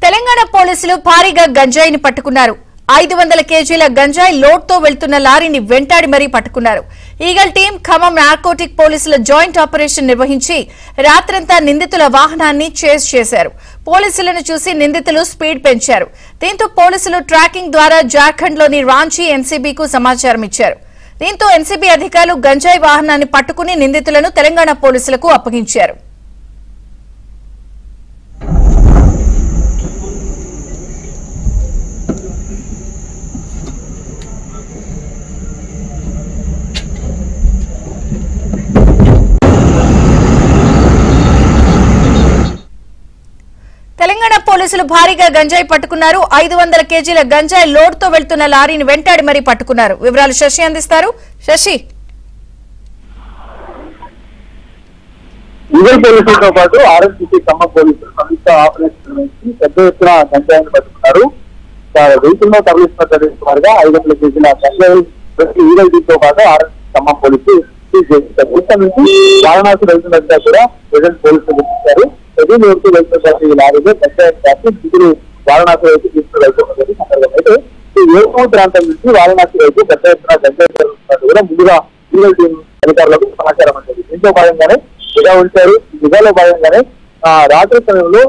తెలంగాణ పోలీసులు భారీగా గంజాయిని పట్టుకున్నారు. 500 కేజీల గంజాయి లోడ్తో వెళ్తున్న లారీని వెంటాడి మరీ పట్టుకున్నారు. ఈగల్ టీం ఖమ్మం నార్కోటిక్ పోలీసుల జాయింట్ ఆపరేషన్ నిర్వహించి రాత్రంతా నిందితుల వాహనాన్ని చేజ్ చేశారు. పోలీసులను చూసి నిందితులు స్పీడ్ పెంచారు. దీంతో పోలీసులు ట్రాకింగ్ ద్వారా జార్ఖండ్లోని రాంచీ ఎన్సీబీకు సమాచారం ఇచ్చారు. దీంతో ఎన్సీబీ అధికారులు గంజాయి వాహనాన్ని పట్టుకుని నిందితులను తెలంగాణ పోలీసులకు అప్పగించారు. తెలంగాణ పోలీసులు భారీగా గంజాయి పట్టుకున్నారు. 500 కేజీల గంజాయి లోడ్తో వెళ్తున్న లారీని వెంటాడి మరీ పట్టుకున్నారు. వివరాలు శశి అందిస్తారు. శశి, ఈగల్ పోలీసులతో పాటు ఆర్ఎస్సీ ఖమ్మం పోలీసులు సంయుక్త ఆపరేషన్ నిర్వహించి పెద్ద ఎత్తున గంజాయిని పట్టుకున్నారు. వెహికల్ లో తరలిస్తున్న సుమారుగా 500 కేజీల గంజాయి ఈగల్ టీంతో పాటు ఆర్ఎస్సీ ఖమ్మం పోలీసులు సీజ్ చేశారు. ఉత్తర నుంచి వారణాసి రైతు దగ్గర కూడా ప్రజెంట్ పోలీసులు గుర్తించారు. ప్రతి లోడ్కు వెళ్తున్న ఈ లారీలో గంజాయిని కాసి నిధులు వారణాసి రైతు తీసుకువెళ్తున్నది సందర్భం. అయితే ఈ ఏర్పూర్ ప్రాంతం నుంచి వారణాసి రైతు పెద్ద ఎత్తున గంజాయి జరుగుతున్నట్టు కూడా ముందుగా ఈగల్ టీం అధికారులకు సమాచారం అందింది. దీంతో భాగంగానే నిఘా ఉంచారు. నిఘాలో భాగంగానే రాత్రి సమయంలో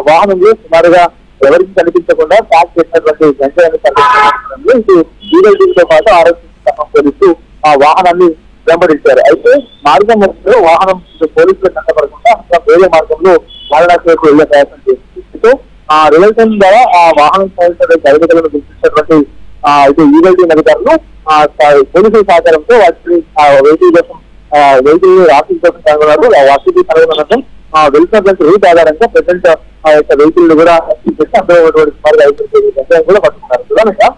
వాహనంలో సుమారుగా ఎవరికి కనిపించకుండా ప్యాక్ చేసినటువంటి గంజాయిని తరలించడంలో ఇటు ఈగల్ టీంతో పాటు ఆర్ఎస్సీ ఖమ్మం పోలీసులు ఆ వాహనాన్ని వెంబడించారు. అయితే మార్గం మధ్యలో వాహనం పోలీసులు కంటపడకుండా వేరే మార్గంలో వారణాసి వైపు వెళ్లే ప్రయత్నం చేసింది. సో ఆ రిలేషన్ ద్వారా ఆ వాహనం సాధించినటువంటి అధికారులను గుర్తించినటువంటి ఇటు ఈగల్ టీం అధికారులు పోలీసుల సహకారంతో వాటిని వెహికల్ కోసం వెహికల్ రాత్రి కోసం కనుగొన్నారు. వాటికి కనుగొనడం వెళ్తున్నటువంటి రూట్ ఆధారంగా ప్రజెంట్ ఆ యొక్క వెహికల్ కూడా చేసి అందులో సుమారుగా 500 గంజాయి కూడా పట్టుకున్నారు. ప్రధానంగా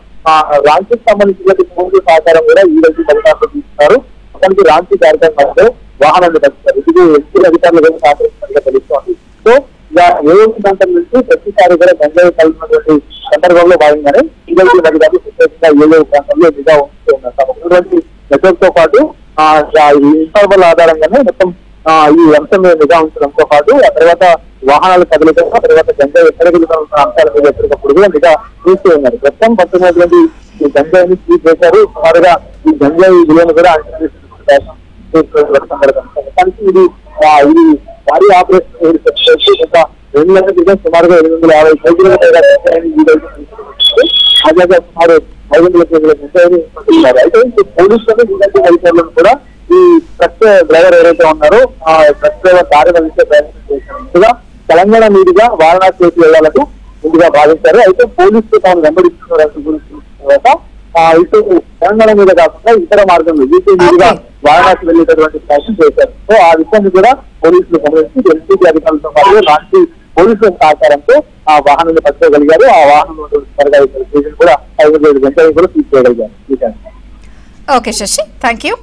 రాంచీకి సంబంధించిన పోలీసుల సహకారం కూడా ఈగల్ టీం అధికారులు తీసుకున్నారు. అతనికి రాంచీ కార్యక్రమంలో వాహనాన్ని పట్టుకున్నారు. ఇది ఎన్సీ అధికారులు కూడా సహకరిస్తున్నట్టుగా తెలుస్తోంది. సో ఇలా ఏదో ప్రాంతం నుంచి ప్రతిసారి కూడా గంజాయి కలిగినటువంటి సందర్భంలో భాగంగానే ఈగల్ టీం అధికారులు ప్రత్యేకంగా ఏదో ప్రాంతంలో నిఘా ఉంటున్నారు. నెట్వర్క్ తో పాటు ఇన్ఫార్మల్ ఆధారంగానే మొత్తం ఈ అంశం మీద నిఘా ఉంచడంతో పాటు ఆ తర్వాత వాహనాలు కదలిక ఆ తర్వాత గంజాయి ఎక్కడికి అంశాల మీద ఎప్పటికప్పుడు కూడా నిఘా చూస్తూ ఉన్నారు. ప్రస్తుతం పట్టుకున్నటువంటి ఈ గంజాయిని సీజ్ చేశారు. సుమారుగా ఈ గంజాయి విలువను కూడా ఇది భారీ ఆపరేషన్ ఒక 2 నెలల క్రితం సుమారుగా 850 కేజీల అలాగే సుమారు 500 కేజీల గంజాయిని పట్టుకున్నారు. అయితే పోలీసులు అధికారులను కూడా ఈ ట్రక్ డ్రైవర్ ఎవరైతే ఉన్నారో ఆ ట్రక్ డ్రైవర్ దారి వహించే ప్రయత్నం చేశారు. ముందుగా తెలంగాణ మీదుగా వారణాసి వైపు వెళ్లాలని ముందుగా భావించారు. అయితే పోలీసులు తాను వెంబడిస్తున్న గురించి తర్వాత ఇటు తెలంగాణ మీద కాకుండా ఇతర మార్గంలో యూపీ మీదుగా వారణాసి వెళ్ళేటటువంటి ప్రయత్నం చేశారు. సో ఆ విషయాన్ని కూడా పోలీసులు గమనించి ఎన్సీబీ అధికారులతో పాటు రాంచీ పోలీసుల సహకారంతో ఆ వాహనాన్ని పట్టుకోగలిగారు. ఆ వాహనంలో త్వరగా కూడా 500 గంటలు కూడా తీసుకోగలిగారు. Okay Shashi, thank you.